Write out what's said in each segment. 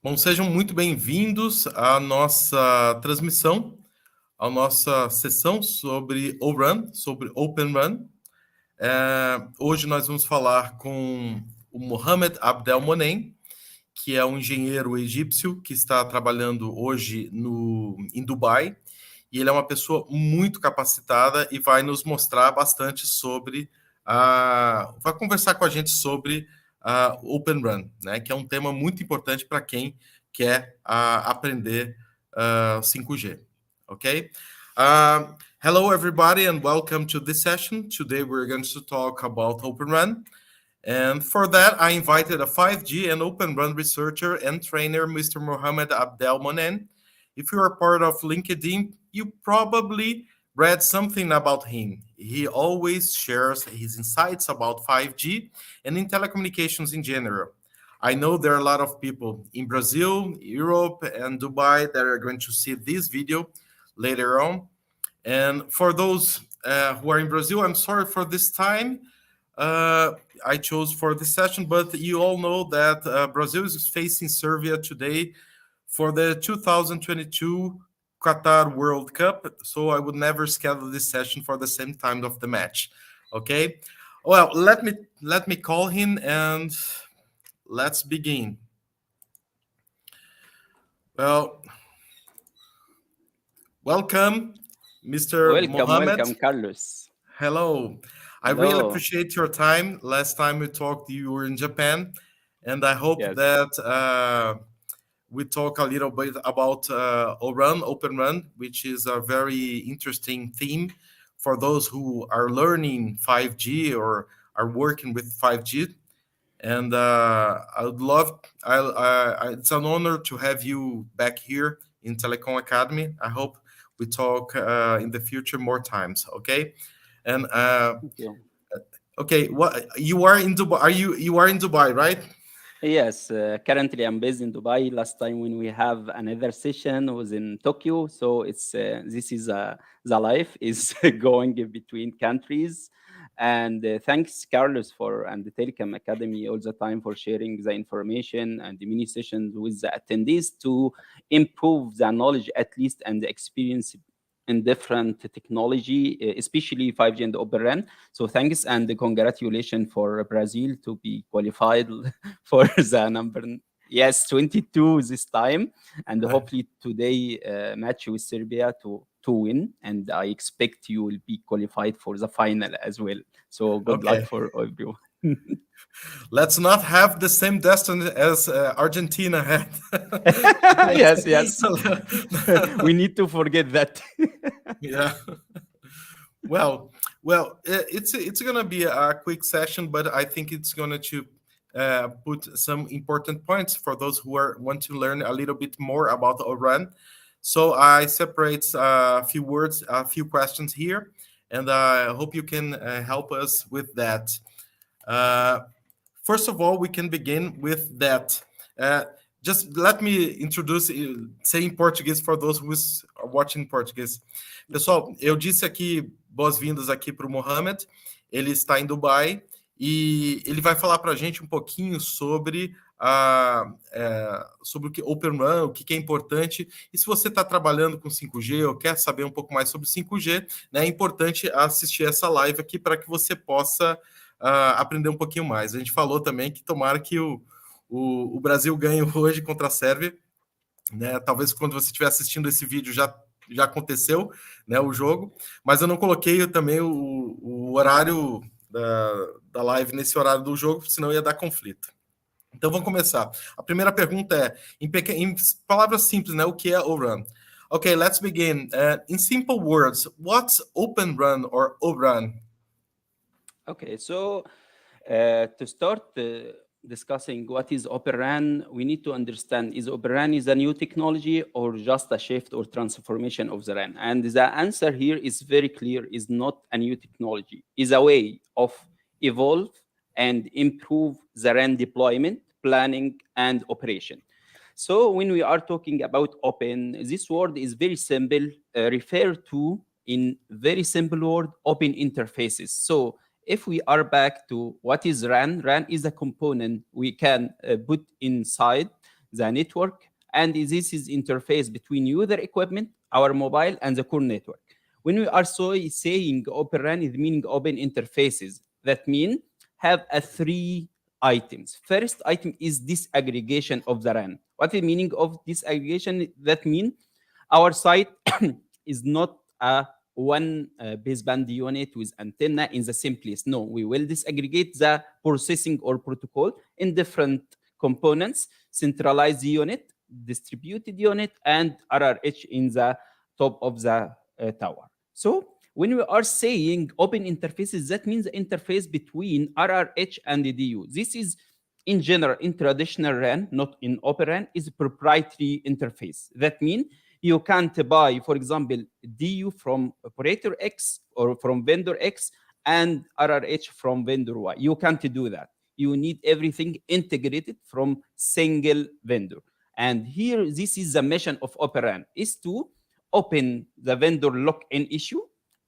Bom, sejam muito bem-vindos à nossa transmissão, à nossa sessão sobre ORAN, sobre Open Run. Hoje nós vamos falar com o Mohamed Abdel Monem, que é um engenheiro egípcio que está trabalhando hoje em Dubai. E ele é uma pessoa muito capacitada e vai nos mostrar bastante sobre vai conversar com a gente sobre a Open Run, né? Que é um tema muito importante para quem quer aprender 5G. Okay? Hello, everybody, and welcome to this session. Today we're going to talk about Open Run. And for that, I invited a 5G and Open Run researcher and trainer, Mr. Mohamed Abdel Monem. If you are part of LinkedIn, you probably read something about him. He always shares his insights about 5G and in telecommunications in general. I know there are a lot of people in Brazil, Europe, and Dubai that are going to see this video later on. And for those who are in Brazil, I'm sorry for this time I chose for this session, but you all know that Brazil is facing Serbia today for the 2022 Qatar World Cup, so I would never schedule this session for the same time of the match. Okay, well, let me call him and let's begin. Well, welcome, Mr. Mohamed. Welcome, Carlos. Hello. I really appreciate your time. Last time we talked, you were in Japan, and I hope that we talk a little bit about ORAN, Open Run, which is a very interesting theme for those who are learning 5G or are working with 5G. And I would love, it's an honor to have you back here in Telecom Academy. I hope we talk in the future more times, okay? And okay, what you are in Dubai? You are in Dubai, right? Yes, currently I'm based in Dubai. Last time when we have another session was in Tokyo, so it's this is the life is going between countries. And thanks, Carlos, and the Telecom Academy all the time for sharing the information and the mini sessions with the attendees to improve the knowledge at least and the experience in different technology, especially 5G and Open RAN. So thanks and congratulations for Brazil to be qualified for the number 22 this time, and hopefully today match with Serbia to win, and I expect you will be qualified for the final as well. So good luck for everyone. Let's not have the same destiny as Argentina had. Yes. We need to forget that. Yeah. Well, it's gonna be a quick session, but I think it's gonna put some important points for those who want to learn a little bit more about ORAN. So I separate a few questions here, and I hope you can help us with that. First of all, we can begin with that. Just let me say em português for those who are watching in Portuguese. Pessoal, eu disse aqui, boas-vindas aqui para o Mohamed. Ele está em Dubai e ele vai falar para a gente um pouquinho sobre sobre o que Open Run, o que é importante. E se você está trabalhando com 5G ou quer saber um pouco mais sobre 5G, né, é importante assistir essa live aqui para que você possa aprender um pouquinho mais. A gente falou também que tomara que o Brasil ganhe hoje contra a Sérvia, né? Talvez quando você estiver assistindo esse vídeo já aconteceu, né, o jogo, mas eu não coloquei também o horário da live nesse horário do jogo, senão ia dar conflito. Então vamos começar. A primeira pergunta é, em palavras simples, né, o que é ORAN? Okay, let's begin. In simple words, what's Open Run or ORAN? Okay, so to start discussing what is Open RAN, we need to understand, is Open RAN is a new technology or just a shift or transformation of the RAN? And the answer here is very clear, is not a new technology, is a way of evolve and improve the RAN deployment, planning, and operation. So when we are talking about open, this word is very simple, refer to, in very simple word, open interfaces. So if we are back to what is RAN, RAN is a component we can put inside the network, and this is interface between user equipment, our mobile, and the core network. When we are saying Open RAN is meaning open interfaces, that mean have a three items. First item is disaggregation of the RAN. What is the meaning of disaggregation? That means our site is not a one baseband unit with antenna in the same place. No, we will disaggregate the processing or protocol in different components, centralized unit, distributed unit, and RRH in the top of the tower. So when we are saying open interfaces, that means the interface between RRH and the DU. This is in general, in traditional RAN, not in Open RAN, is a proprietary interface. That means you can't buy, for example, DU from operator X or from vendor X and RRH from vendor Y. You can't do that. You need everything integrated from single vendor. And here, this is the mission of Open RAN, is to open the vendor lock-in issue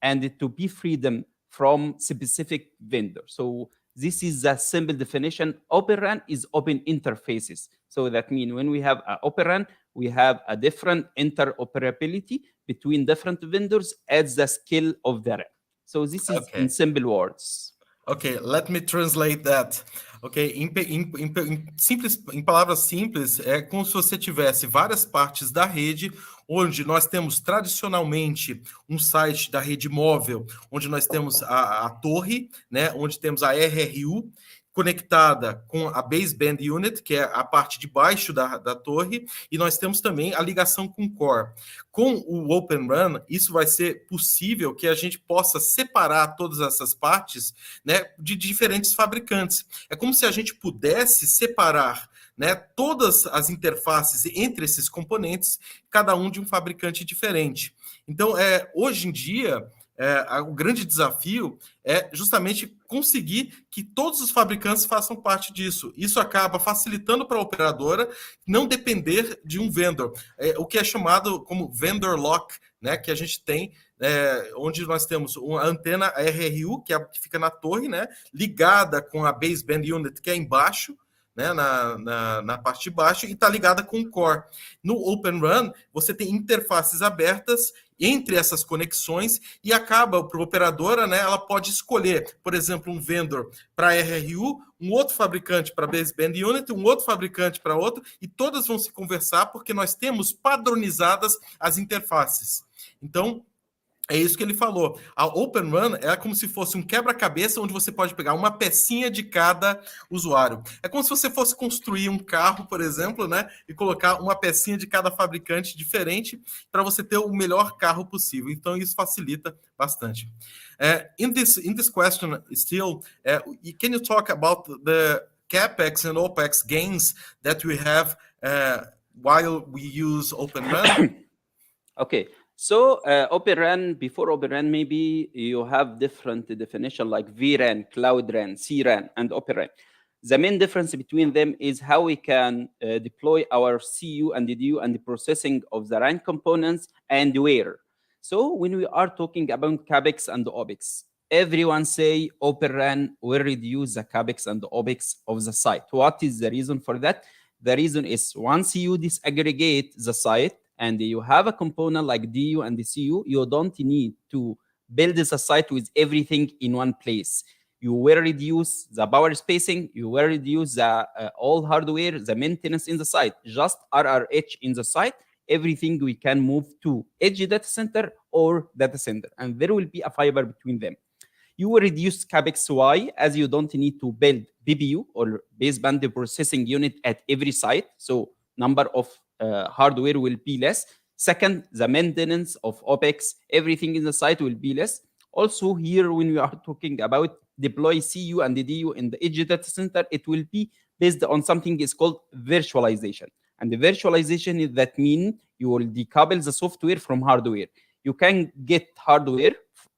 and to be freedom from specific vendor. So this is the simple definition. Open RAN is open interfaces. So that means when we have an Open RAN, we have a different interoperability between different vendors as the skill of the RAN. So this is in simple words. Ok, let me translate that. Ok, em palavras simples, é como se você tivesse várias partes da rede, onde nós temos tradicionalmente um site da rede móvel, onde nós temos a torre, né, onde temos a RRU, conectada com a baseband unit, que é a parte de baixo da torre, e nós temos também a ligação com o core. Com o Open RAN, isso vai ser possível que a gente possa separar todas essas partes, né, de diferentes fabricantes. É como se a gente pudesse separar, né, todas as interfaces entre esses componentes, cada um de um fabricante diferente. Então, hoje em dia, o grande desafio é justamente conseguir que todos os fabricantes façam parte disso. Isso acaba facilitando para a operadora não depender de um vendor, o que é chamado como vendor lock, né, que a gente tem, onde nós temos uma antena RRU, que fica na torre, né, ligada com a baseband unit, que é embaixo, né, na parte de baixo, e está ligada com o core. No Open RAN, você tem interfaces abertas entre essas conexões e acaba para a operadora, né, ela pode escolher, por exemplo, um vendor para RRU, um outro fabricante para baseband unit, um outro fabricante para outro, e todas vão se conversar porque nós temos padronizadas as interfaces. Então, é isso que ele falou. A Open RAN é como se fosse um quebra-cabeça onde você pode pegar uma pecinha de cada usuário. É como se você fosse construir um carro, por exemplo, né, e colocar uma pecinha de cada fabricante diferente para você ter o melhor carro possível. Então, isso facilita bastante. In this question, still, can you talk about the CapEx and OpEx gains that we have while we use Open RAN? Okay. So Open RAN, before Open RAN, maybe you have different definition like vRAN, Cloud RAN, CRAN, and Open RAN. The main difference between them is how we can deploy our CU and DU and the processing of the RAN components and where. So when we are talking about CAPEX and OPEX, everyone say Open RAN will reduce the CAPEX and OPEX of the site. What is the reason for that? The reason is once you disaggregate the site, and you have a component like DU and the CU, you don't need to build a site with everything in one place. You will reduce the power spacing, you will reduce the all hardware, the maintenance in the site, just RRH in the site, everything we can move to edge data center or data center, and there will be a fiber between them. You will reduce CAPEX Y as you don't need to build BBU or baseband processing unit at every site, so number of hardware will be less. Second, the maintenance of OPEX, everything in the site will be less. Also here, when we are talking about deploy CU and DU in the edge data center, it will be based on something is called virtualization. And the virtualization is that mean you will decouple the software from hardware. You can get hardware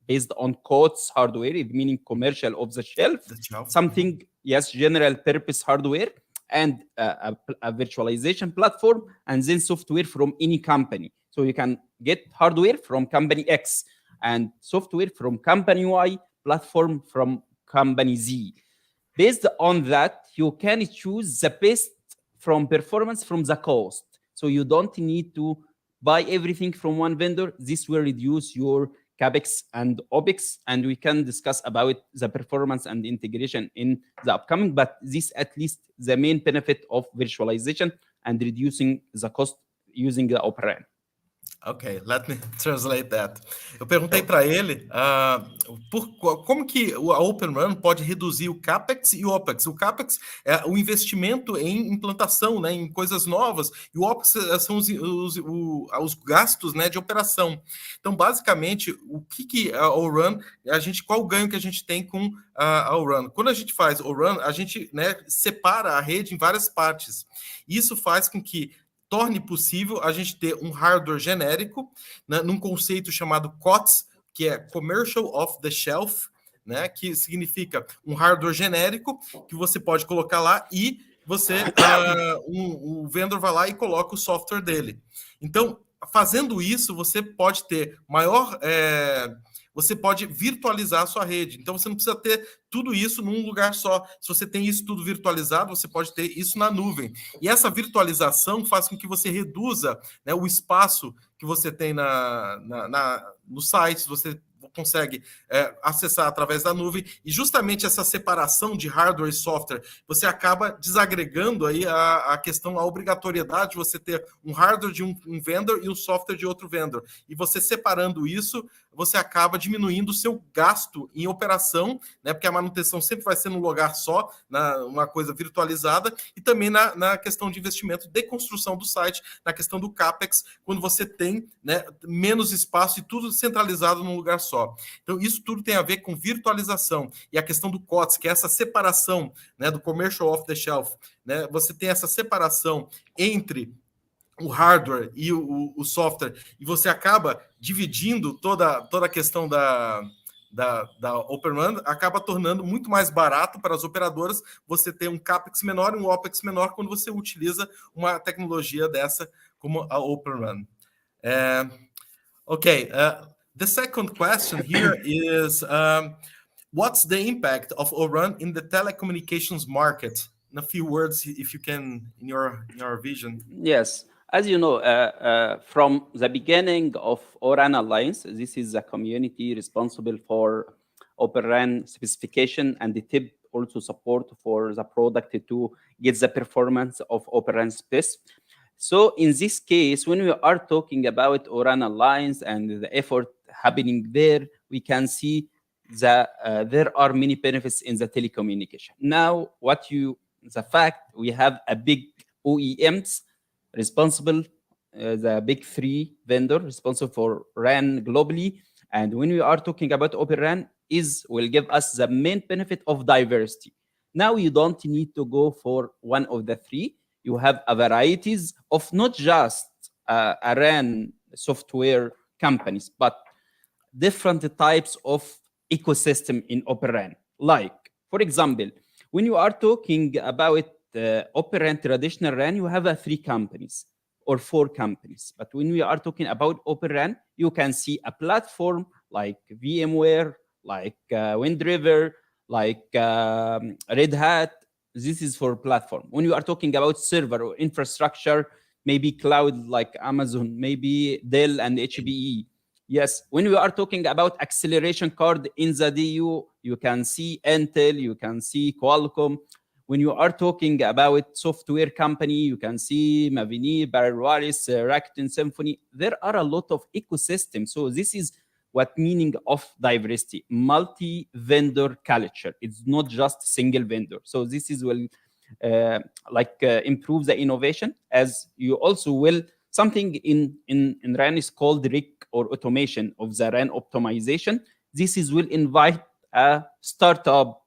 based on COTS hardware, meaning commercial off the shelf, something, yes, general purpose hardware, and a virtualization platform, and then software from any company. So you can get hardware from company X and software from company Y, platform from company Z. Based on that, you can choose the best from performance from the cost. So you don't need to buy everything from one vendor. This will reduce your CapEx and OpEx, and we can discuss about the performance and integration in the upcoming, but this at least the main benefit of virtualization and reducing the cost using the ORAN. Ok, let me translate that. Eu perguntei para ele como que a Open RAN pode reduzir o CAPEX e o OPEX. O CAPEX é o investimento em implantação, né, em coisas novas, e o OPEX são os gastos, né, de operação. Então, basicamente, o que a ORAN, qual o ganho que a gente tem com a ORAN? Quando a gente faz ORAN, a gente, né, separa a rede em várias partes. Isso faz com que torne possível a gente ter um hardware genérico, né, num conceito chamado COTS, que é Commercial Off the Shelf, né, que significa um hardware genérico que você pode colocar lá e você, o vendor vai lá e coloca o software dele. Então, fazendo isso, você pode ter você pode virtualizar a sua rede. Então, você não precisa ter tudo isso num lugar só. Se você tem isso tudo virtualizado, você pode ter isso na nuvem. E essa virtualização faz com que você reduza, né, o espaço que você tem no site, você consegue acessar através da nuvem, e justamente essa separação de hardware e software, você acaba desagregando aí a questão, a obrigatoriedade de você ter um hardware de um vendor e um software de outro vendor. E você separando isso, você acaba diminuindo o seu gasto em operação, né, porque a manutenção sempre vai ser num lugar só, uma coisa virtualizada, e também na questão de investimento de construção do site, na questão do CAPEX, quando você tem, né, menos espaço e tudo centralizado num lugar só. Então, isso tudo tem a ver com virtualização. E a questão do COTS, que é essa separação, né, do commercial off the shelf, né, você tem essa separação entre o hardware e o software, e você acaba dividindo toda a questão da Open RAN, acaba tornando muito mais barato para as operadoras você ter um CAPEX menor e um OPEX menor quando você utiliza uma tecnologia dessa como a Open RAN. The second question here is, what's the impact of ORAN in the telecommunications market? In a few words, if you can, in your vision. Yes. As you know, from the beginning of ORAN Alliance, this is a community responsible for ORAN specification and the tip also support for the product to get the performance of ORAN space. So in this case, when we are talking about ORAN Alliance and the effort happening there, we can see that there are many benefits in the telecommunication. Now, the fact we have a big OEMs responsible, the big three vendor responsible for RAN globally. And when we are talking about Open RAN, will give us the main benefit of diversity. Now you don't need to go for one of the three. You have a varieties of not just a RAN software companies, but different types of ecosystem in Open RAN. Like, for example, when you are talking about Open RAN, traditional RAN, you have 3 companies or 4 companies. But when we are talking about Open RAN, you can see a platform like VMware, like WindRiver, like Red Hat. This is for platform. When you are talking about server or infrastructure, maybe cloud like Amazon, maybe Dell and HPE. Yes, when we are talking about acceleration card in the DU, you can see Intel, you can see Qualcomm. When you are talking about software company, you can see Mavini, Barrel-Wallace, Rakuten Symphony. There are a lot of ecosystems. So this is what meaning of diversity, multi-vendor culture. It's not just single vendor. So this is will improve the innovation, as you also will. Something in RAN is called RIC, or automation of the RAN optimization. This will invite a startup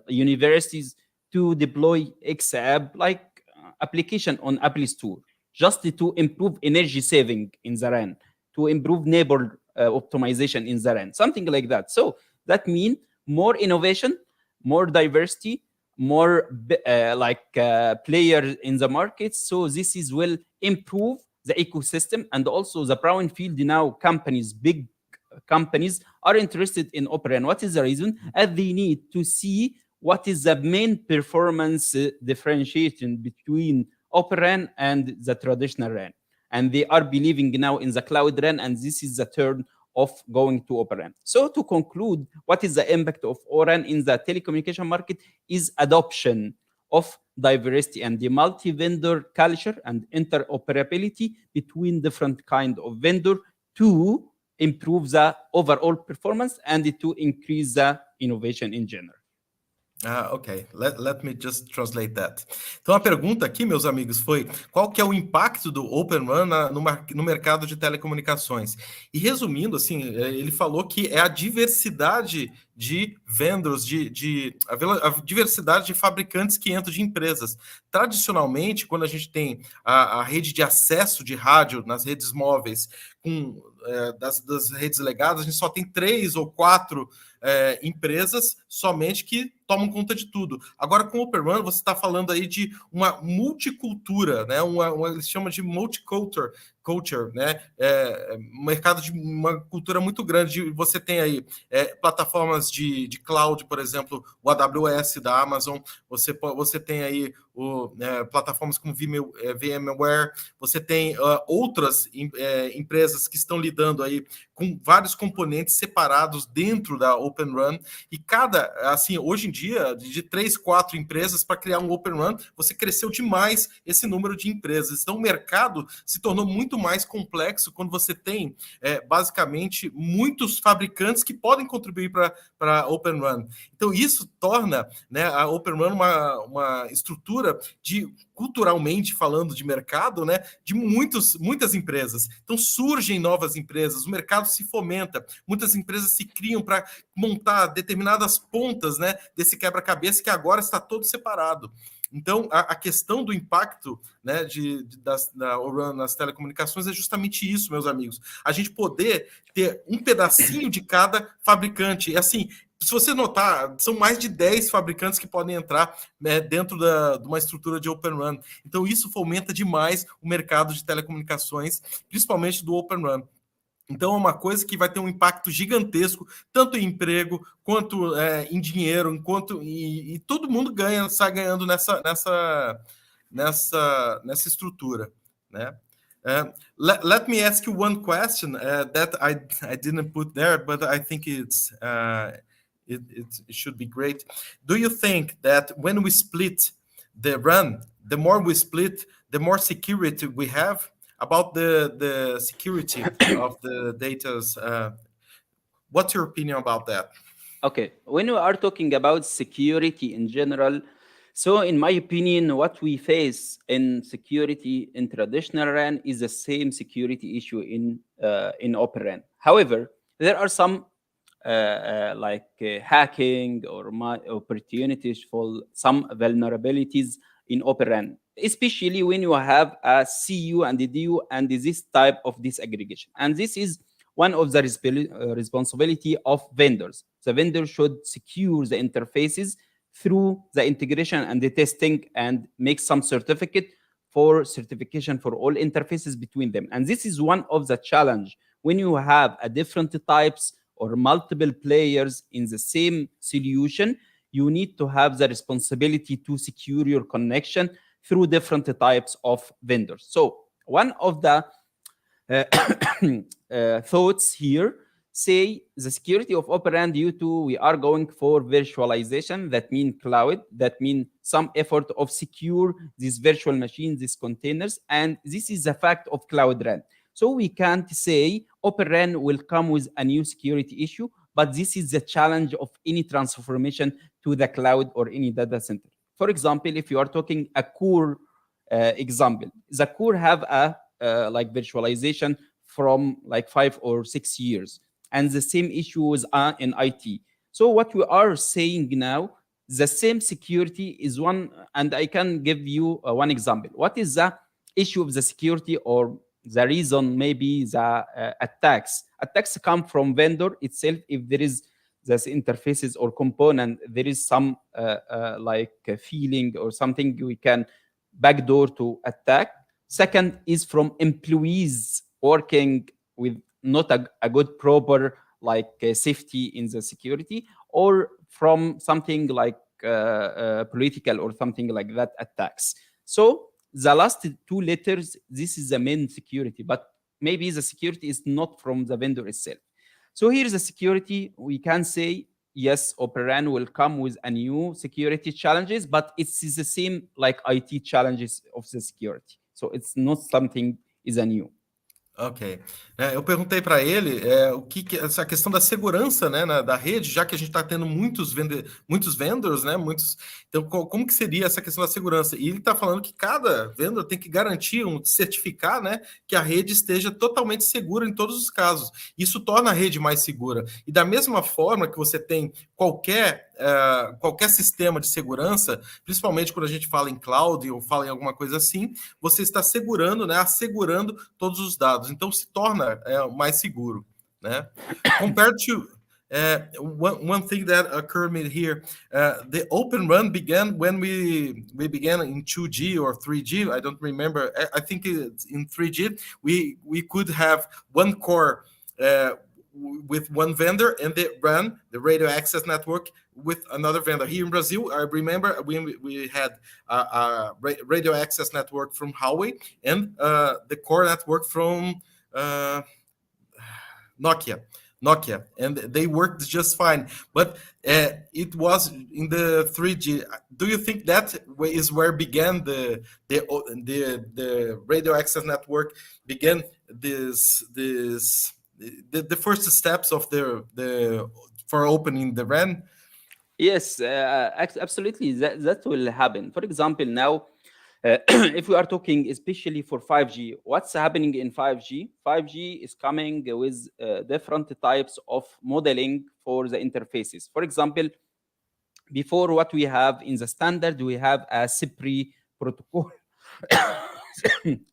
universities to deploy XApp like application on Apple Store, just to improve energy saving in the RAN, to improve neighbor optimization in the RAN, something like that. So that means more innovation, more diversity, more players in the market. So this will improve the ecosystem, and also the brownfield now companies, big companies are interested in Open RAN. What is the reason? As they need to see what is the main performance differentiation between Open RAN and the traditional RAN. And they are believing now in the cloud RAN, and this is the turn of going to Open RAN. So to conclude, what is the impact of ORAN in the telecommunication market is adoption of diversity and the multi-vendor culture and interoperability between different kind of vendor to improve the overall performance and to increase the innovation in general. Ok. Let me just translate that. Então, a pergunta aqui, meus amigos, foi qual que é o impacto do Open RAN no mercado de telecomunicações? E resumindo, assim, ele falou que é a diversidade de vendors, a diversidade de fabricantes que entram de empresas. Tradicionalmente, quando a gente tem a rede de acesso de rádio nas redes móveis, das redes legadas, a gente só tem 3 ou 4 empresas somente que tomam conta de tudo. Agora, com o Open RAN, você está falando aí de uma multicultura, né? Eles chamam de multiculture, né? Mercado de uma cultura muito grande. Você tem aí plataformas de cloud, por exemplo, o AWS da Amazon, você tem aí plataformas como VMware, você tem outras empresas que estão lidando aí com vários componentes separados dentro da Open RAN, e assim, hoje em dia, de 3, 4 empresas para criar um Open RAN, você cresceu demais esse número de empresas. Então, o mercado se tornou muito mais complexo quando você tem, basicamente, muitos fabricantes que podem contribuir para a Open RAN. Então, isso torna, né, a Open RAN uma estrutura culturalmente falando de mercado, né, de muitas empresas. Então, surgem novas empresas, o mercado se fomenta, muitas empresas se criam para montar determinadas pontas, né, desse quebra-cabeça que agora está todo separado. Então, a questão do impacto, né, da ORAN nas telecomunicações é justamente isso, meus amigos. A gente poder ter um pedacinho de cada fabricante. E assim, se você notar, são mais de 10 fabricantes que podem entrar, né, dentro de uma estrutura de Open RAN. Então, isso fomenta demais o mercado de telecomunicações, principalmente do Open RAN. Então, é uma coisa que vai ter um impacto gigantesco, tanto em emprego, quanto em dinheiro, e todo mundo sai ganhando nessa estrutura, né? Let me ask you one question that I didn't put there, but I think it should be great. Do you think that when we split the RAN, the more we split, the more security we have? About the security of the data, what's your opinion about that? Okay, when we are talking about security in general, so in my opinion, what we face in security in traditional RAN is the same security issue in Open RAN. However, there are some hacking or opportunities for some vulnerabilities in Open RAN, especially when you have a CU and a DU and this type of disaggregation. And this is one of the responsibility of vendors. The vendor should secure the interfaces through the integration and the testing and make some certification for all interfaces between them. And this is one of the challenge when you have a different types or multiple players in the same solution. You need to have the responsibility to secure your connection through different types of vendors. So one of the thoughts here say the security of Open RAN due to we are going for virtualization, that means cloud, that means some effort of secure these virtual machines, these containers, and this is the fact of cloud RAN. So we can't say Open RAN will come with a new security issue, but this is the challenge of any transformation to the cloud or any data center. For example, if you are talking a core example, the core have a virtualization from 5 or 6 years, and the same issues are in IT. So what we are saying now, the same security is one, and I can give you one example. What is the issue of the security or the reason? Maybe the attacks come from vendor itself. If there is this interfaces or component, there is some feeling or something we can backdoor to attack. Second is from employees working with not a good proper safety in the security, or from something like political or something like that attacks. So the last two letters, this is the main security, but maybe the security is not from the vendor itself. So here's the security. We can say, yes, ORAN will come with a new security challenges, but it's the same like IT challenges of the security. So it's not something is a new. Ok. Eu perguntei para ele o que essa questão da segurança, né, da rede, já que a gente está tendo muitos vendors, né, então como que seria essa questão da segurança? E ele está falando que cada vendor tem que garantir, certificar, né, que a rede esteja totalmente segura em todos os casos. Isso torna a rede mais segura. E da mesma forma que você tem qualquer sistema de segurança, principalmente quando a gente fala em cloud ou fala em alguma coisa assim, você está segurando, né, assegurando todos os dados. Então se torna mais seguro, né? Compared to one thing that occurred me here, the Open Run began when we began in 2G or 3G. I don't remember. I think it's in 3G we could have one core with one vendor, and they ran the radio access network with another vendor. Here in Brazil, I remember we had a radio access network from Huawei and the core network from Nokia, and they worked just fine. But it was in the 3G. Do you think that is where began the radio access network began the first steps of for opening the RAN? Yes, absolutely. That will happen. For example, now, if we are talking especially for 5G, what's happening in 5G? 5G is coming with different types of modeling for the interfaces. For example, before what we have in the standard, we have a SIPRI protocol.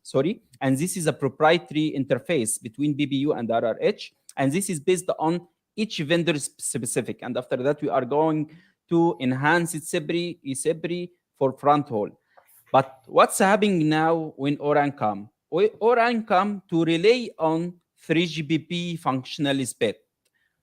Sorry, and this is a proprietary interface between BBU and RRH, and this is based on each vendor specific. And after that, we are going to enhance SIPRI for fronthaul. But what's happening now when ORAN come? ORAN come to rely on 3GPP functional split.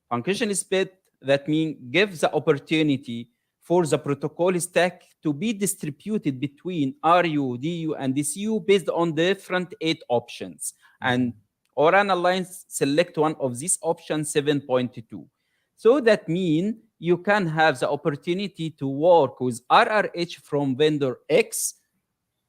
Functional split, that means gives the opportunity for the protocol stack to be distributed between RU, DU, and DCU based on different 8 options. And ORAN Alliance select one of these options, 7.2. So that means you can have the opportunity to work with RRH from vendor X,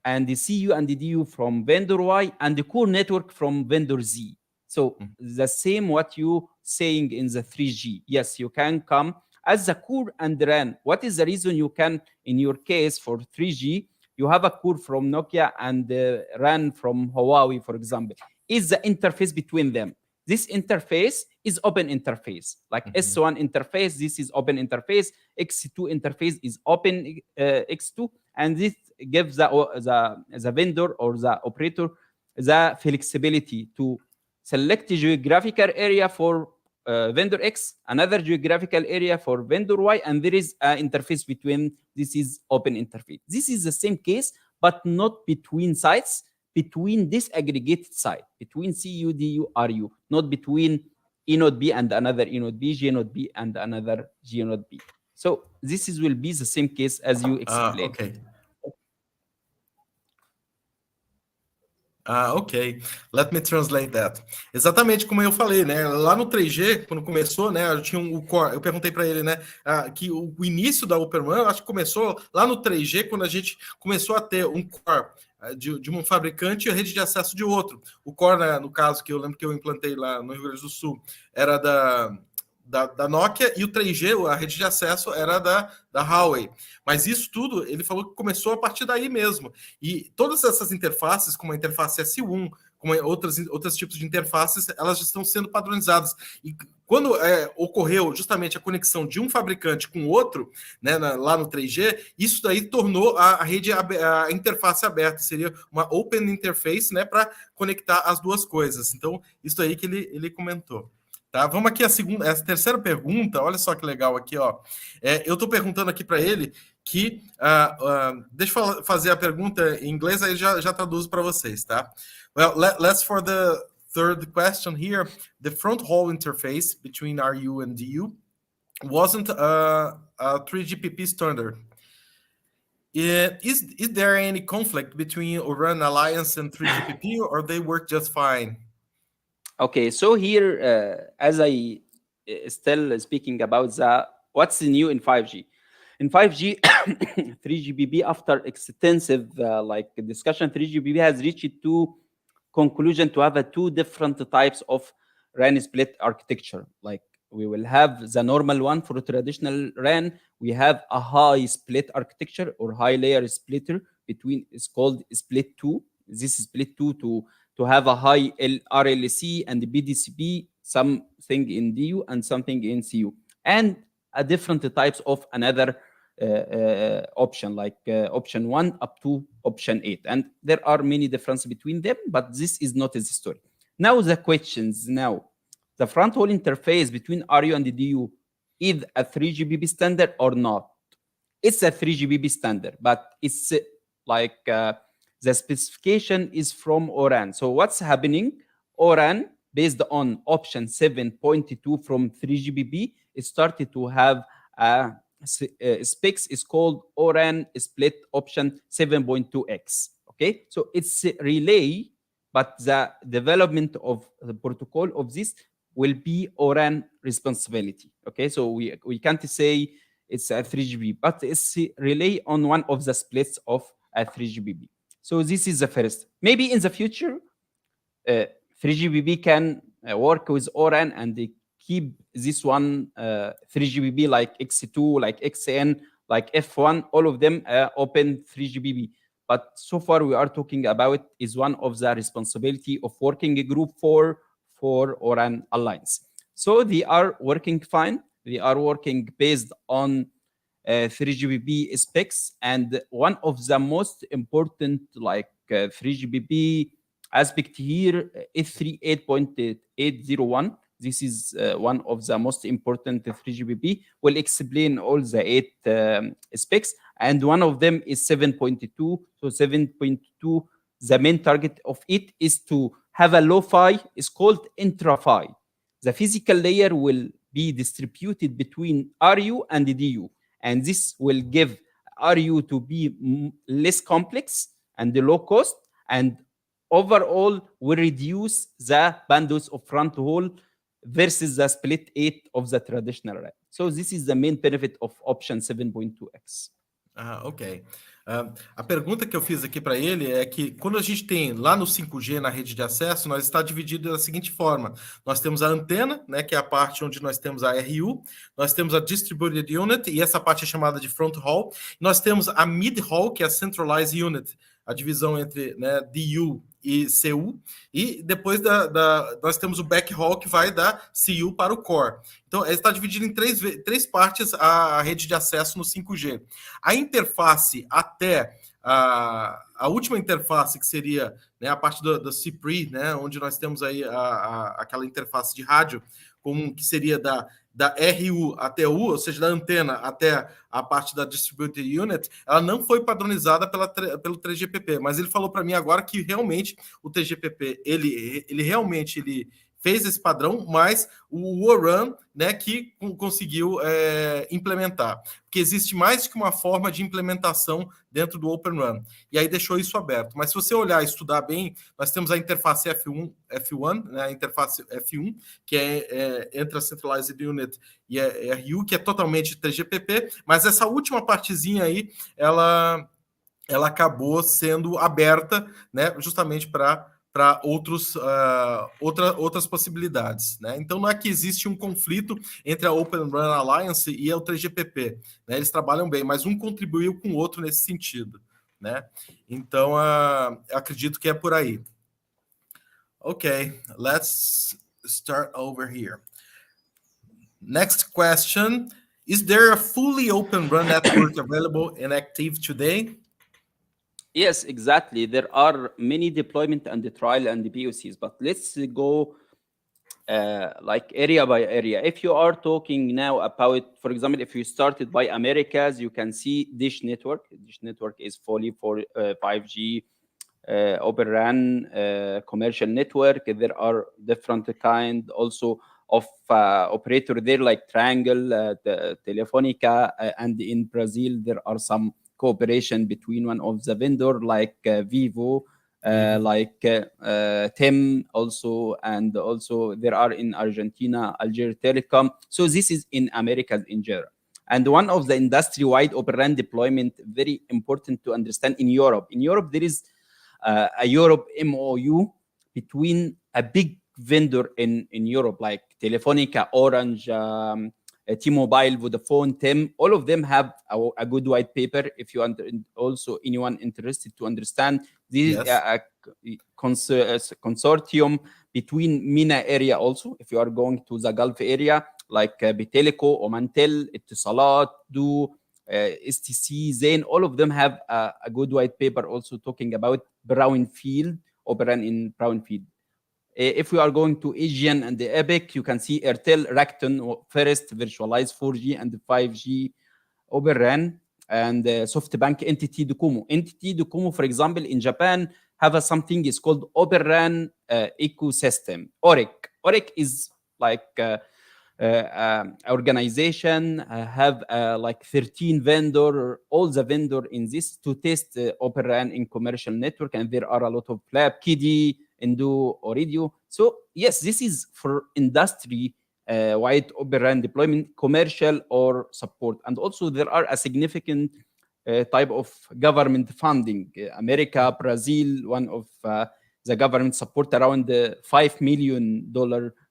and the CU and the DU from vendor Y, and the core network from vendor Z. So the same what you saying in the 3G. Yes, you can come as the core and RAN. What is the reason you can, in your case for 3G, you have a core from Nokia and the RAN from Huawei, for example, is the interface between them. This interface is open interface, like S1 interface, this is open interface, X2 interface is open X2, and this gives the vendor or the operator the flexibility to select a geographical area for vendor X, another geographical area for vendor Y, and there is an interface between. This is open interface. This is the same case, but not between sites, between this aggregated site, between CU, DU, RU, not between E node B and another E node B, G node B and another G node B. So this will be the same case as you explained. Okay. Ok. Let me translate that. Exatamente como eu falei, né? Lá no 3G, quando começou, né? Eu tinha o core. Eu perguntei para ele, né? Que o início da Open RAN, acho que começou lá no 3G, quando a gente começou a ter um core de um fabricante e a rede de acesso de outro. O core, né, no caso que eu lembro que eu implantei lá no Rio Grande do Sul, era da Nokia, e o 3G, a rede de acesso, era da Huawei. Mas isso tudo, ele falou que começou a partir daí mesmo. E todas essas interfaces, como a interface S1, como outros tipos de interfaces, elas já estão sendo padronizadas. E quando ocorreu justamente a conexão de um fabricante com outro, né, lá no 3G, isso daí tornou a rede, a interface aberta. Seria uma open interface, né, para conectar as duas coisas. Então, isso aí que ele comentou. Tá, vamos aqui a terceira pergunta. Olha só que legal aqui, ó. Eu estou perguntando aqui para ele que deixa eu fazer a pergunta em inglês, aí já traduzo para vocês, tá? Well, let's for the third question here. The fronthaul interface between RU and DU wasn't a 3GPP standard. Is there any conflict between ORAN Alliance and 3GPP, or they work just fine? Okay, so here, as I still speaking about what's new in 5G. In 5G, 3GPP, after extensive discussion, 3GPP has reached to conclusion to have two different types of RAN split architecture. Like we will have the normal one for traditional RAN. We have a high split architecture or high layer splitter between. It's called split two. This is split two to have a high RLC and BDCP, something in DU and something in CU, and a different types of another option, like option 1 up to option 8. And there are many differences between them, but this is not the story. Now the questions. Now, the front-haul interface between RU and DU is a 3GPP standard or not? It's a 3GPP standard, but it's like the specification is from ORAN. So what's happening? ORAN, based on option 7.2 from 3GPP, it started to have specs is called ORAN split option 7.2x. Okay, so it's a relay, but the development of the protocol of this will be ORAN responsibility. Okay, so we can't say it's a 3GPP, but it's a relay on one of the splits of a 3GPP. So this is the first. Maybe in the future, 3GPP can work with ORAN and they keep this one 3GPP like X2, like XN, like F1, all of them open 3GPP. But so far we are talking about is one of the responsibility of working group for ORAN Alliance. So they are working fine. They are working based on 3GPP specs, and one of the most important 3GPP aspect here is 38.801. This is one of the most important 3GPP. We'll explain all the 8 specs, and one of them is 7.2. So 7.2, the main target of it is to have a low-fi. It's called intra-fi. The physical layer will be distributed between RU and DU, and this will give RU to be less complex and low cost, and overall will reduce the bandwidth of front haul versus the split 8 of the traditional RAN. So this is the main benefit of option 7.2x. Ok. A pergunta que eu fiz aqui para ele é que quando a gente tem lá no 5G na rede de acesso, nós está dividido da seguinte forma: nós temos a antena, né, que é a parte onde nós temos a RU, nós temos a distributed unit, e essa parte é chamada de fronthaul, nós temos a mid-haul, que é a centralized unit, a divisão entre, né, DU e CU, e depois nós temos o backhaul, que vai da CU para o core. Então, está dividido em três partes a rede de acesso no 5G. A interface até a última interface, que seria, né, a parte do CPRI, né, onde nós temos aí aquela interface de rádio, que seria da RU até U, ou seja, da antena até a parte da Distributed Unit, ela não foi padronizada pelo 3GPP, mas ele falou para mim agora que realmente o 3GPP, ele realmente fez esse padrão, mas o ORAN, né, que conseguiu implementar. Porque existe mais que uma forma de implementação dentro do Open RAN. E aí deixou isso aberto. Mas se você olhar e estudar bem, nós temos a interface F1, né, a interface F1, que é entre a Centralized Unit e a RU, que é totalmente 3GPP, mas essa última partezinha aí, ela acabou sendo aberta, né, justamente para outras possibilidades, né? Então não é que existe um conflito entre a Open RAN Alliance e o 3GPP, né? Eles trabalham bem, mas um contribuiu com o outro nesse sentido, né? Então acredito que é por aí. Okay, let's start over here. Next question: is there a fully Open RAN network available and active today? Yes, exactly. There are many deployment and the trial and the POCs, but let's go like area by area. If you are talking now about, for example, if you started by Americas, you can see Dish Network. Dish Network is fully for 5G Open RAN commercial network. There are different kind also of operator there, like Triangle, Telefonica, and in Brazil there are some cooperation between one of the vendor like Vivo, like TIM also, and also there are in Argentina, Algeria Telecom. So this is in Americas in general. And one of the industry-wide Open RAN deployment, very important to understand in Europe. In Europe, there is a Europe MOU between a big vendor in Europe, like Telefonica, Orange, T-Mobile, Vodafone, TIM. All of them have a good white paper. If you also anyone interested to understand, this is a consortium between MENA area also. If you are going to the Gulf area, like Bitelecom, Omantel, Etisalat, Du, STC, Zain, all of them have a good white paper also talking about brownfield, Open RAN in brownfield. If we are going to Asian and the EPIC, you can see Airtel, Rakuten, first virtualized 4G and 5G Open RAN, and SoftBank, NTT Docomo. NTT Docomo, for example, in Japan, have something is called Open RAN ecosystem, ORIC. ORIC is like organization, have like 13 vendor, all the vendor in this to test Open RAN in commercial network, and there are a lot of lab, KD, Indo, Oridio. So yes, this is for industry wide Open RAN deployment, commercial or support. And also there are a significant type of government funding. America, Brazil, one of the government support around $5 million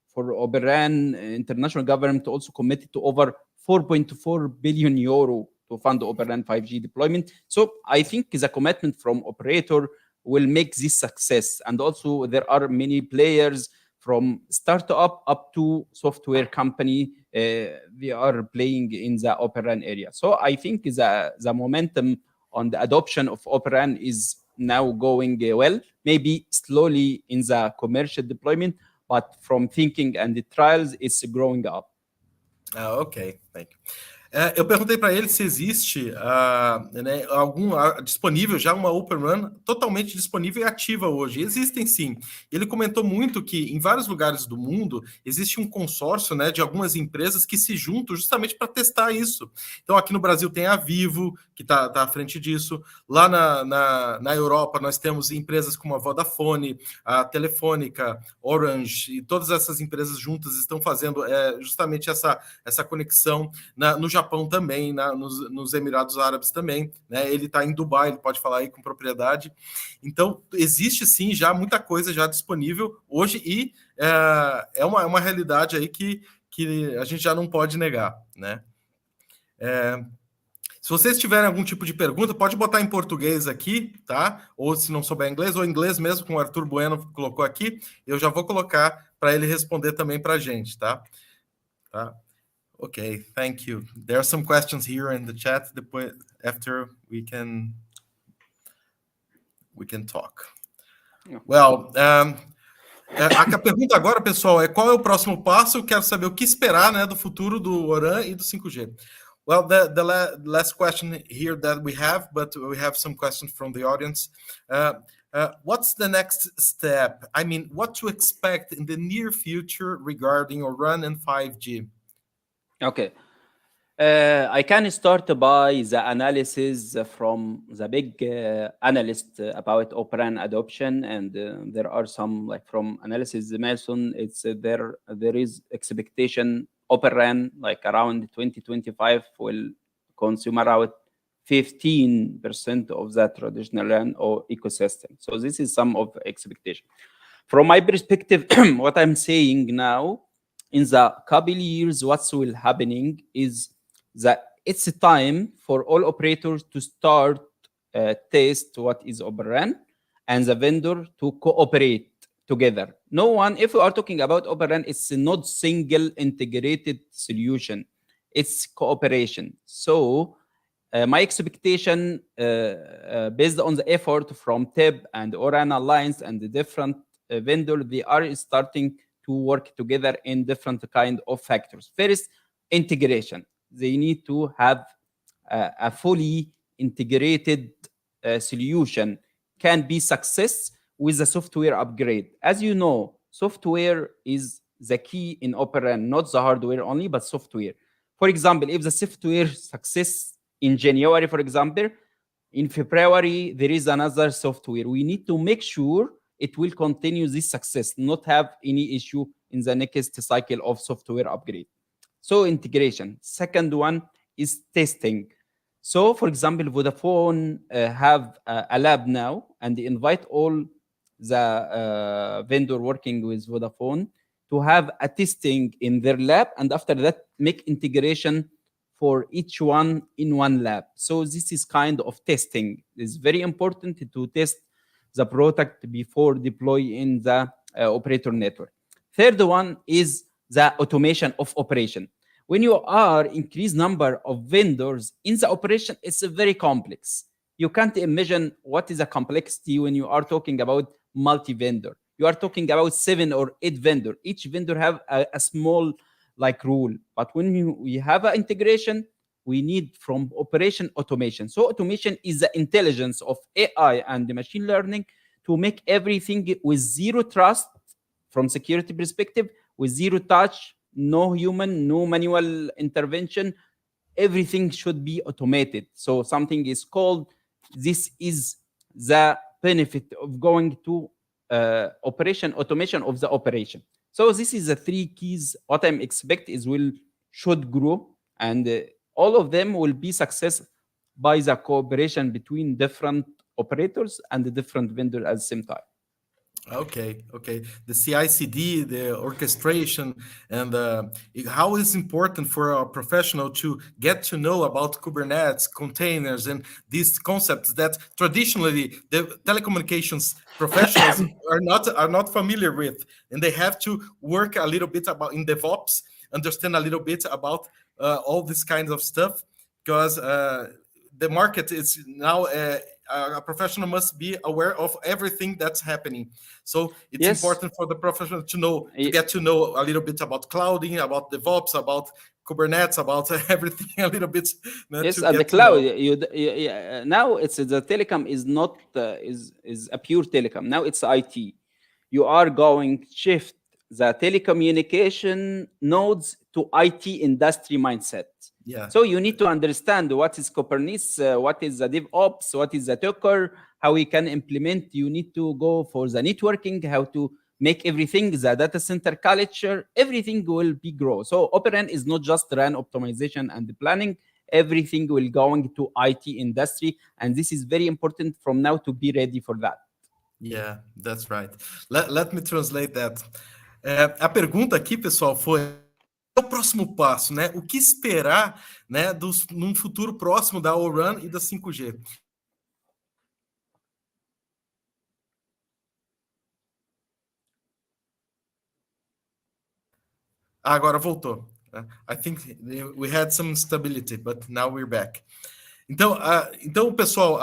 for Open RAN. International government also committed to over 4.4 billion euro to fund Open RAN 5G deployment. So I think the commitment from operator will make this success. And also there are many players from startup up to software company. They are playing in the Open RAN area. So I think the momentum on the adoption of Open RAN is now going well, maybe slowly in the commercial deployment, but from thinking and the trials, it's growing up. Ok, thank you. Eu perguntei para ele se existe disponível já uma Open RAN totalmente disponível e ativa hoje. Existem sim. Ele comentou muito que em vários lugares do mundo existe um consórcio, né, de algumas empresas que se juntam justamente para testar isso. Então aqui no Brasil tem a Vivo, que está à frente disso. Lá na Europa nós temos empresas como a Vodafone, a Telefônica, Orange, e todas essas empresas juntas estão fazendo justamente essa conexão. No Japão também, nos Emirados Árabes também, né? Ele está em Dubai, ele pode falar aí com propriedade. Então, existe sim já muita coisa já disponível hoje e é uma realidade aí que a gente já não pode negar, né? Se vocês tiverem algum tipo de pergunta, pode botar em português aqui, tá? Ou se não souber inglês, ou inglês mesmo, como o Arthur Bueno colocou aqui, eu já vou colocar para ele responder também para a gente, tá? Okay, thank you. There are some questions here in the chat. After we can talk. Well, a pergunta agora, pessoal, é qual é o próximo passo? Eu quero saber o que esperar, né, do futuro do ORAN e do 5G. Well, the last question here that we have, but we have some questions from the audience. What's the next step? I mean, what to expect in the near future regarding ORAN and 5G? Okay. I can start by the analysis from the big analyst about Open RAN adoption, and there are some like from analysis Mason. It's there is expectation Open RAN like around 2025 will consume around 15% of the traditional RAN or ecosystem. So this is some of expectation. From my perspective, what I'm saying now, in the couple years, what's will happening is that it's a time for all operators to start test what is Open RAN and the vendor to cooperate together. No one, if we are talking about Open RAN, it's not single integrated solution. It's cooperation. So my expectation based on the effort from TEB and ORAN Alliance and the different vendors, they are starting to work together in different kind of factors. First, integration. They need to have a fully integrated solution can be success with the software upgrade. As you know, software is the key in Open RAN, not the hardware only, but software. For example, if the software success in January, for example, In February, there is another software. We need to make sure it will continue this success, not have any issue in the next cycle of software upgrade. So integration. Second one is testing. So for example, Vodafone have a lab now, and they invite all the vendor working with Vodafone to have a testing in their lab, and after that make integration for each one in one lab. So this is kind of testing. It's very important to test the product before deploy in the operator network. Third one is the automation of operation. When you are increased number of vendors in the operation, it's very complex. You can't imagine what is the complexity when you are talking about multi-vendor. You are talking about 7 or 8 vendor. Each vendor have a small like rule. But when we have an integration, we need from operation automation. So automation is the intelligence of AI and the machine learning to make everything with zero trust from security perspective, with zero touch, no human, no manual intervention. Everything should be automated. So something is called, this is the benefit of going to operation automation of the operation. So this is the 3 keys. What I'm expect is should grow, and all of them will be success by the cooperation between different operators and the different vendors at the same time. Okay. The CI/CD, the orchestration, and how is important for a professional to get to know about Kubernetes, containers, and these concepts that traditionally the telecommunications professionals are not familiar with, and they have to work a little bit about in DevOps, understand a little bit about all this kinds of stuff, because the market is now. A professional must be aware of everything that's happening. So it's important for the professional to know, to get to know a little bit about clouding, about DevOps, about Kubernetes, about everything a little bit. Yes, at the cloud. Now it's the telecom is not is a pure telecom. Now it's IT. You are going to shift the telecommunication nodes to IT industry mindset. Yeah. So you need to understand what is Kubernetes, what is the DevOps, what is the Docker, how we can implement. You need to go for the networking, how to make everything, the data center culture, everything will be grow. So ORAN is not just RAN optimization and planning, everything will going to IT industry. And this is very important from now to be ready for that. Yeah, that's right. Let me translate that. A pergunta aqui, pessoal, foi o próximo passo, né? O que esperar, né, num futuro próximo da ORAN e da 5G? Agora voltou. I think we had some instability, but now we're back. Então pessoal,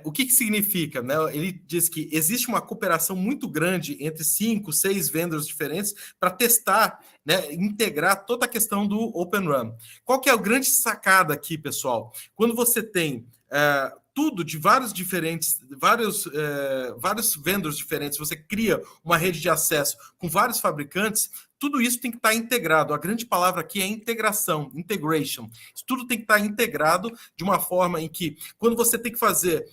o que significa? Né? Ele diz que existe uma cooperação muito grande entre 5, 6 vendors diferentes para testar, né, integrar toda a questão do Open RAN. Qual que é a grande sacada aqui, pessoal? Quando você tem tudo de vários vendors diferentes, você cria uma rede de acesso com vários fabricantes, tudo isso tem que estar integrado. A grande palavra aqui é integração, integration. Isso tudo tem que estar integrado de uma forma em que, quando você tem que fazer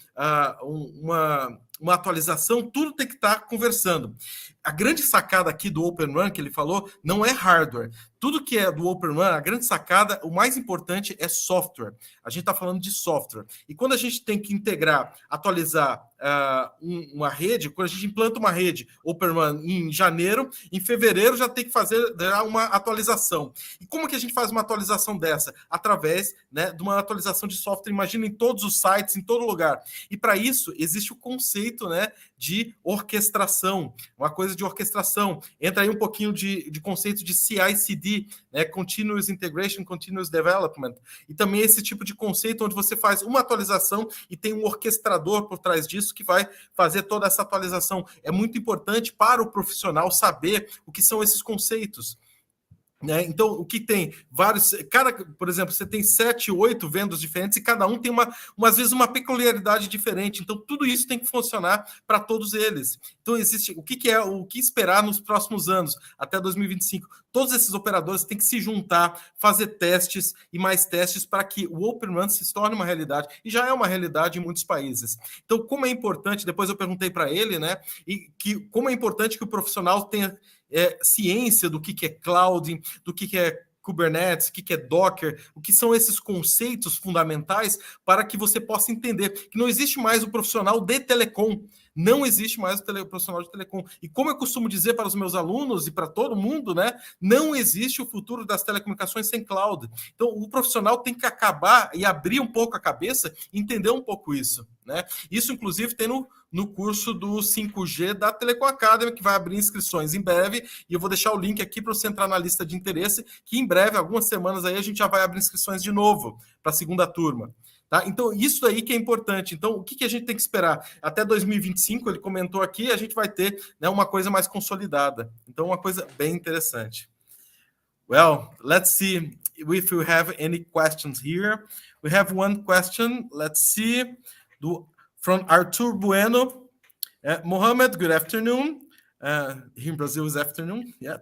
uma atualização, tudo tem que estar conversando. A grande sacada aqui do Open RAN, que ele falou, não é hardware. Tudo que é do Open RAN, a grande sacada, o mais importante é software. A gente está falando de software. E quando a gente tem que integrar, atualizar uma rede, quando a gente implanta uma rede Open RAN em janeiro, em fevereiro já tem que fazer uma atualização. E como que a gente faz uma atualização dessa? Através, né, de uma atualização de software, imagina, em todos os sites, em todo lugar. E para isso, existe o conceito, né, de orquestração, uma coisa de orquestração. Entra aí um pouquinho de conceito de CI/CD, né, Continuous Integration, Continuous Development. E também esse tipo de conceito onde você faz uma atualização e tem um orquestrador por trás disso que vai fazer toda essa atualização. É muito importante para o profissional saber o que são esses conceitos. Né? Então, o que tem? Por exemplo, você tem 7, 8 vendas diferentes e cada um tem às vezes uma peculiaridade diferente. Então, tudo isso tem que funcionar para todos eles. Então, existe o que esperar nos próximos anos, até 2025. Todos esses operadores têm que se juntar, fazer testes e mais testes para que o Open RAN se torne uma realidade. E já é uma realidade em muitos países. Então, como é importante, depois eu perguntei para ele, né? Como é importante que o profissional tenha ciência do que é cloud, do que é Kubernetes, o que é Docker, o que são esses conceitos fundamentais para que você possa entender que não existe mais o profissional de telecom, não existe mais o profissional de telecom. E como eu costumo dizer para os meus alunos e para todo mundo, né, não existe o futuro das telecomunicações sem cloud. Então, o profissional tem que acabar e abrir um pouco a cabeça e entender um pouco isso. Né? Isso, inclusive, tem no curso do 5G da Telecom Academy, que vai abrir inscrições em breve, e eu vou deixar o link aqui para você entrar na lista de interesse, que em breve, algumas semanas aí, a gente já vai abrir inscrições de novo para a segunda turma. Tá? Então, isso aí que é importante. Então, o que a gente tem que esperar? Até 2025, ele comentou aqui, a gente vai ter, né, uma coisa mais consolidada. Então, uma coisa bem interessante. Well, let's see if we have any questions here. We have one question. Let's see. From Arthur Bueno. Mohamed, good afternoon. Here in Brazil is afternoon. Yeah.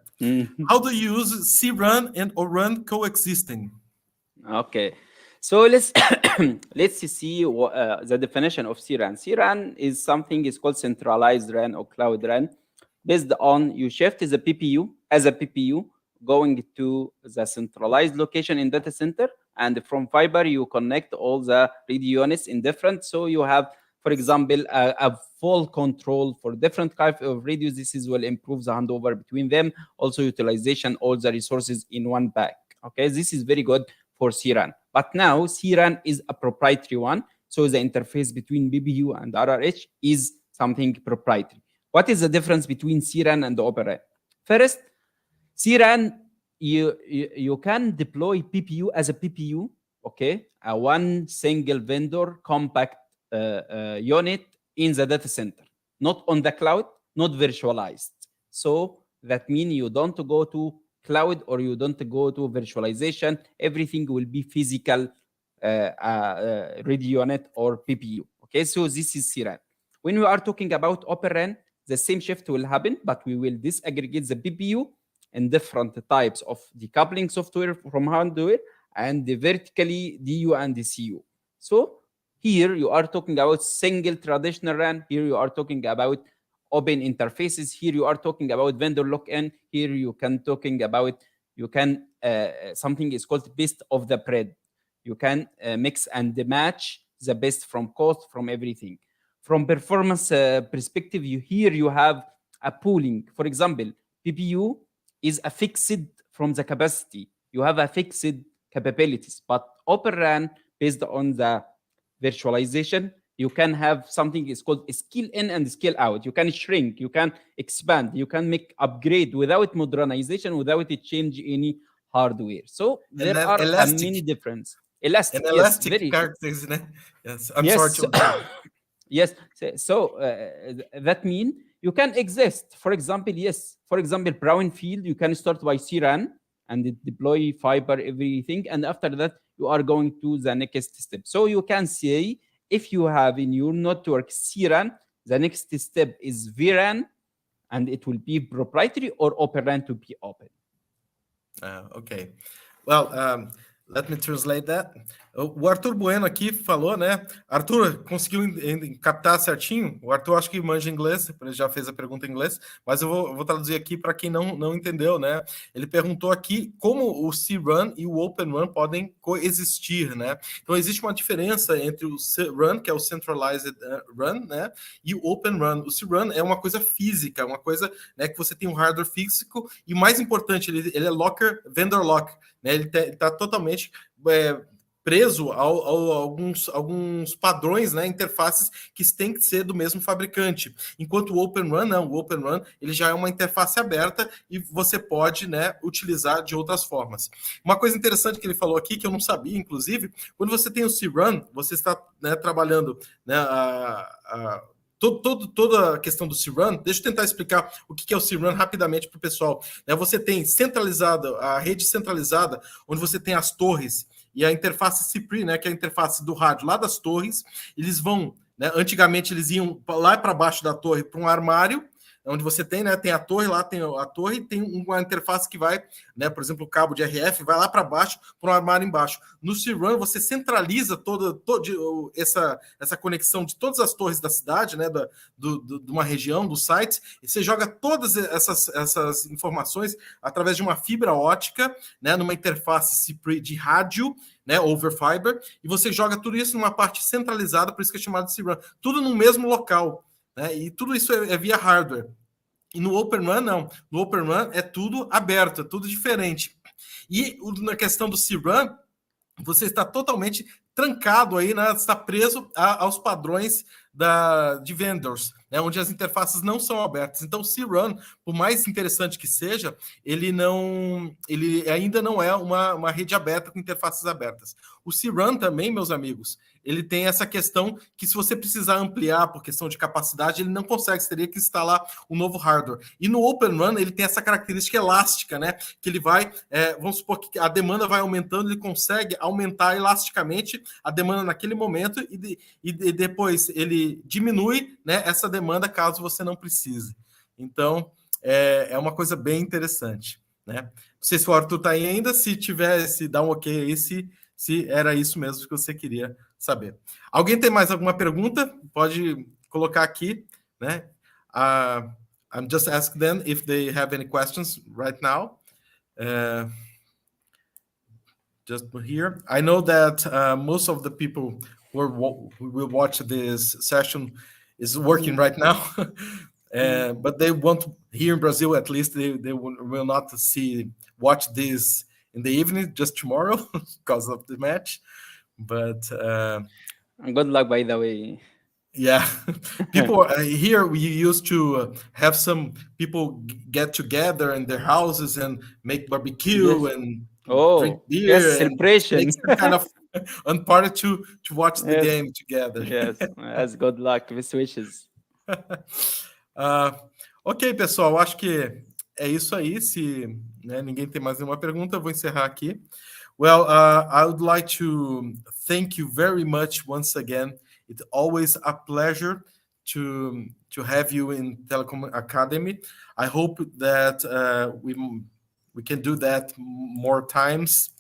How do you use CRAN and ORAN coexisting? Okay. So let's see the definition of CRAN. CRAN is something is called centralized RAN or cloud RAN, based on you shift the PPU as a PPU going to the centralized location in data center, and from fiber you connect all the radio units in different. So you have, for example, a full control for different type of radios. This will improve the handover between them. Also utilization all the resources in one pack. Okay, this is very good for CRAN. But now CRAN is a proprietary one. So the interface between BBU and RRH is something proprietary. What is the difference between CRAN and Open RAN? First, CRAN, you can deploy PPU as a PPU, okay? A one single vendor compact unit in the data center, not on the cloud, not virtualized. So that means you don't go to cloud or you don't go to virtualization. Everything will be physical radio unit or PPU. Okay, so this is CRAN. When we are talking about Open RAN, the same shift will happen, but we will disaggregate the PPU in different types of decoupling software from hardware and the vertically DU and the CU. So here you are talking about single traditional RAN. Here you are talking about open interfaces. Here you are talking about vendor lock-in. Here you can talking about something is called best of the breed. You can mix and match the best from cost, from everything. From performance perspective, here you have a pooling. For example, PPU is a fixed from the capacity. You have a fixed capabilities, but Open RAN based on the virtualization, you can have something is called scale in and scale out. You can shrink, you can expand, you can make upgrade without modernization, without it change any hardware. So there are many difference. Elastic, and elastic, yes, characters, yes. I'm sorry to yes. So that means you can exist. For example, brownfield, you can start by CRAN and deploy fiber, everything. And after that, you are going to the next step. So you can say, if you have in your network CRAN, the next step is VRAN, and it will be proprietary or Open RAN to be open. Okay. Well, let me translate that. O Arthur Bueno aqui falou, né? Arthur, conseguiu captar certinho? O Arthur acho que manja inglês, ele já fez a pergunta em inglês, mas eu vou traduzir aqui para quem não entendeu, né? Ele perguntou aqui como o CRAN e o Open RAN podem coexistir, né? Então, existe uma diferença entre o CRAN, que é o Centralized RAN, né? E o Open RAN. O CRAN é uma coisa física, uma coisa, né, que você tem um hardware físico e, mais importante, ele é vendor lock, né? Ele está totalmente preso a alguns padrões, né, interfaces que têm que ser do mesmo fabricante. Enquanto o Open RAN, não. O Open RAN ele já é uma interface aberta e você pode, né, utilizar de outras formas. Uma coisa interessante que ele falou aqui, que eu não sabia, inclusive, quando você tem o CRAN, você está, né, trabalhando, né, toda a questão do C-RAN, deixa eu tentar explicar o que é o C-RAN rapidamente para o pessoal. Você tem a rede centralizada, onde você tem as torres e a interface CPRI, né, que é a interface do rádio lá das torres. Eles vão, né, antigamente eles iam lá para baixo da torre para um armário, onde você tem, né, tem a torre lá, tem a torre, tem uma interface que vai, né, por exemplo, o cabo de RF vai lá para baixo, para um armário embaixo. No C-RAN, você centraliza toda essa conexão de todas as torres da cidade, né, de uma região, dos sites, e você joga todas essas informações através de uma fibra ótica, né, numa interface CPRI de rádio, né, over fiber, e você joga tudo isso numa parte centralizada, por isso que é chamado de C-RAN, tudo no mesmo local. Né? E tudo isso é via hardware. E no Open RAN, não. No Open RAN é tudo aberto, é tudo diferente. E na questão do C-RAN, você está totalmente trancado aí, né? Está preso aos padrões de vendors, né? Onde as interfaces não são abertas. Então, o C-RAN, por mais interessante que seja, ele ainda não é uma rede aberta com interfaces abertas. O C-RAN também, meus amigos, ele tem essa questão que se você precisar ampliar por questão de capacidade, ele não consegue, você teria que instalar um novo hardware. E no Open RAN, ele tem essa característica elástica, né? Que ele vai, vamos supor que a demanda vai aumentando, ele consegue aumentar elasticamente a demanda naquele momento e depois ele diminui, né, essa demanda caso você não precise. Então, é uma coisa bem interessante, né? Não sei se o Arthur está aí ainda, se tiver, se dá um ok aí, se era isso mesmo que você queria saber. Alguém tem mais alguma pergunta? Pode colocar aqui, né? I'm just asking them if they have any questions right now. Just here. I know that most of the people who will watch this session is working right now, but they want to, here in Brazil, at least they will not watch this in the evening, just tomorrow because of the match. But good luck, by the way. Yeah, people here, we used to have some people get together in their houses and make barbecue and drink beer, yes, celebration. Make some kind of party to watch the game together. Yes, good luck, best wishes. Ok, pessoal, acho que é isso aí. Se ninguém tem mais nenhuma pergunta, eu vou encerrar aqui. Well, I would like to thank you very much once again. It's always a pleasure to have you in Telecom Academy. I hope that we can do that more times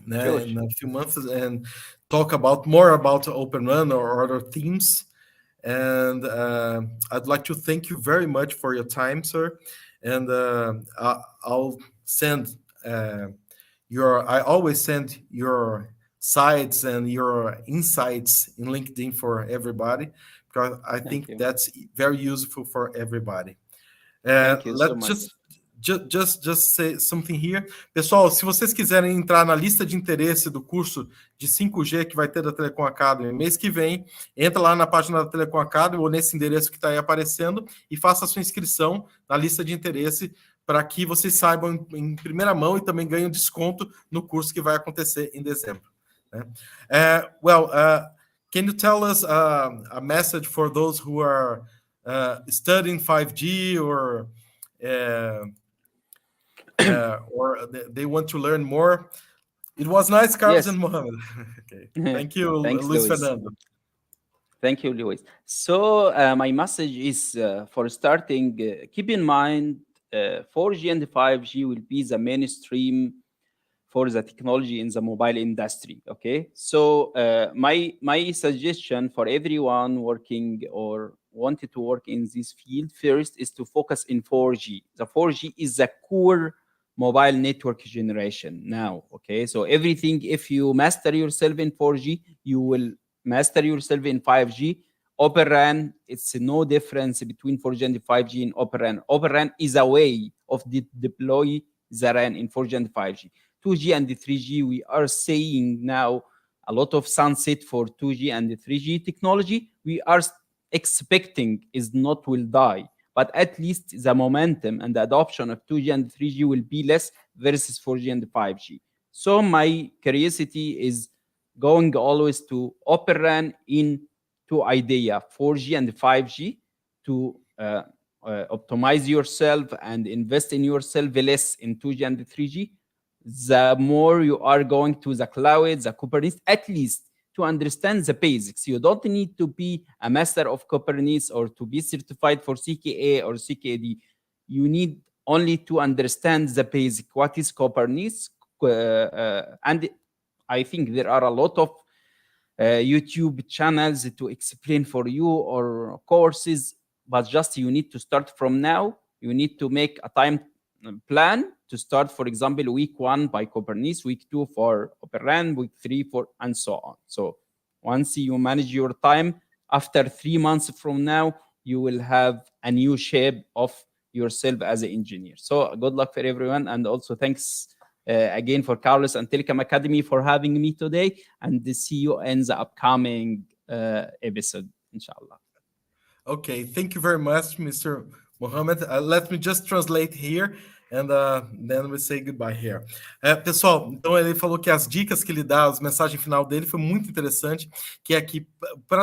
in a few months and talk more about Open RAN or other themes. And I'd like to thank you very much for your time, sir. And I'll send I always send your sites and your insights in LinkedIn for everybody, because I think that's very useful for everybody. Thank you so much. Just say something here. Pessoal, se vocês quiserem entrar na lista de interesse do curso de 5G que vai ter da Telecom Academy mês que vem, entra lá na página da Telecom Academy ou nesse endereço que está aí aparecendo e faça a sua inscrição na lista de interesse para que vocês saibam em primeira mão e também ganhem desconto no curso que vai acontecer em dezembro. Can you tell us a message for those who are studying 5G or they want to learn more? It was nice, Carlos and Mohamed. Okay. Thank you, Luis Fernando. Thank you, Luis. So my message is for starting, keep in mind 4G and 5G will be the mainstream for the technology in the mobile industry. Okay, so my suggestion for everyone working or wanted to work in this field first is to focus in 4G. The 4G is the core mobile network generation now. Okay, so everything, if you master yourself in 4G, you will master yourself in 5G. Open RAN, it's no difference between 4G and 5G in Open RAN. Open RAN is a way of deploy the RAN in 4G and 5G. 2G and 3G, we are seeing now a lot of sunset for 2G and 3G technology. We are expecting is not will die, but at least the momentum and the adoption of 2G and 3G will be less versus 4G and 5G. So my curiosity is going always to Open RAN in to idea 4G and 5G to optimize yourself and invest in yourself less in 2G and 3G, the more you are going to the cloud, the Kubernetes, at least to understand the basics. You don't need to be a master of Kubernetes or to be certified for CKA or CKD. You need only to understand the basic. What is Kubernetes? And I think there are a lot of YouTube channels to explain for you or courses, but just you need to start from now. You need to make a time plan to start, for example, week 1 by Kubernetes, week 2 for ORAN, week 3 for, and so on. So once you manage your time, after 3 months from now, you will have a new shape of yourself as an engineer. So good luck for everyone. And also thanks again for Carlos and Telecom Academy for having me today, and see you in the upcoming episode, inshallah. Okay, thank you very much, Mr. Mohamed. Let me just translate here, and then we say goodbye here. Pessoal, então ele falou que as dicas que ele dá, as mensagens final dele foi muito interessante, que é que,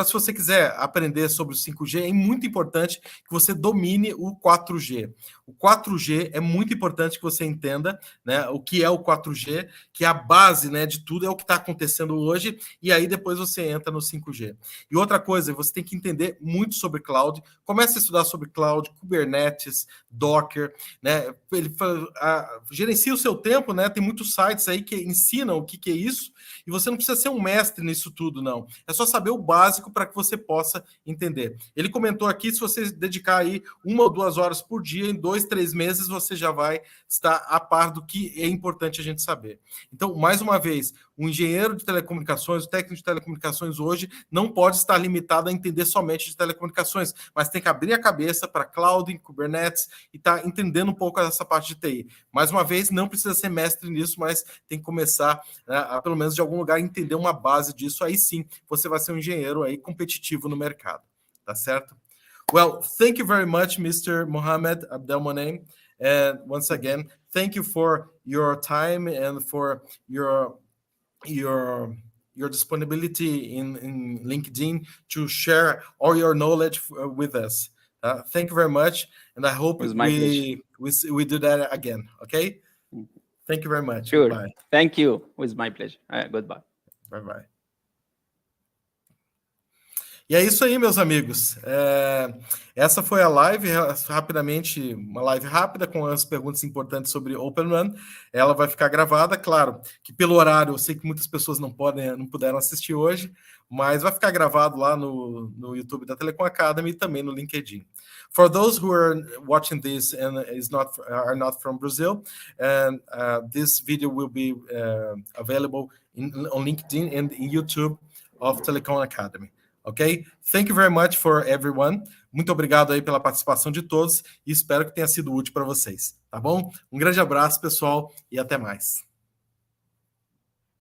se você quiser aprender sobre o 5G, é muito importante que você domine o 4G. O 4G é muito importante que você entenda, né, o que é o 4G, que é a base, né, de tudo, é o que está acontecendo hoje, e aí depois você entra no 5G. E outra coisa, você tem que entender muito sobre cloud, comece a estudar sobre cloud, Kubernetes, Docker, né, ele gerencia o seu tempo, né, tem muitos sites aí que ensinam o que é isso, e você não precisa ser um mestre nisso tudo, não. É só saber o básico para que você possa entender. Ele comentou aqui, se você dedicar aí 1 ou 2 horas por dia, em 2, 3 meses, você já vai estar a par do que é importante a gente saber. Então, mais uma vez, o engenheiro de telecomunicações, o técnico de telecomunicações hoje, não pode estar limitado a entender somente de telecomunicações, mas tem que abrir a cabeça para cloud, Kubernetes, e estar entendendo um pouco essa parte de TI. Mais uma vez, não precisa ser mestre nisso, mas tem que começar, a, pelo menos de algum lugar, entender uma base disso. Aí sim, você vai ser um engenheiro aí competitivo no mercado. Tá certo? Well, thank you very much, Mr. Mohamed Abdel Monem. And once again, thank you for your time and for your disponibility in LinkedIn to share all your knowledge with us. Thank you very much, and I hope we do that again. Okay? Thank you very much. Sure. Goodbye. Thank you. It was my pleasure. Goodbye. Bye-bye. E é isso aí, meus amigos. Essa foi a live, rapidamente, uma live rápida com as perguntas importantes sobre Open RAN. Ela vai ficar gravada, claro, que pelo horário, eu sei que muitas pessoas não puderam assistir hoje, mas vai ficar gravado lá no YouTube da Telecom Academy e também no LinkedIn. For those who are watching this and are not from Brazil, and this video will be available on LinkedIn and in YouTube of Telecom Academy. Ok? Thank you very much for everyone. Muito obrigado aí pela participação de todos e espero que tenha sido útil para vocês, tá bom? Um grande abraço, pessoal, e até mais.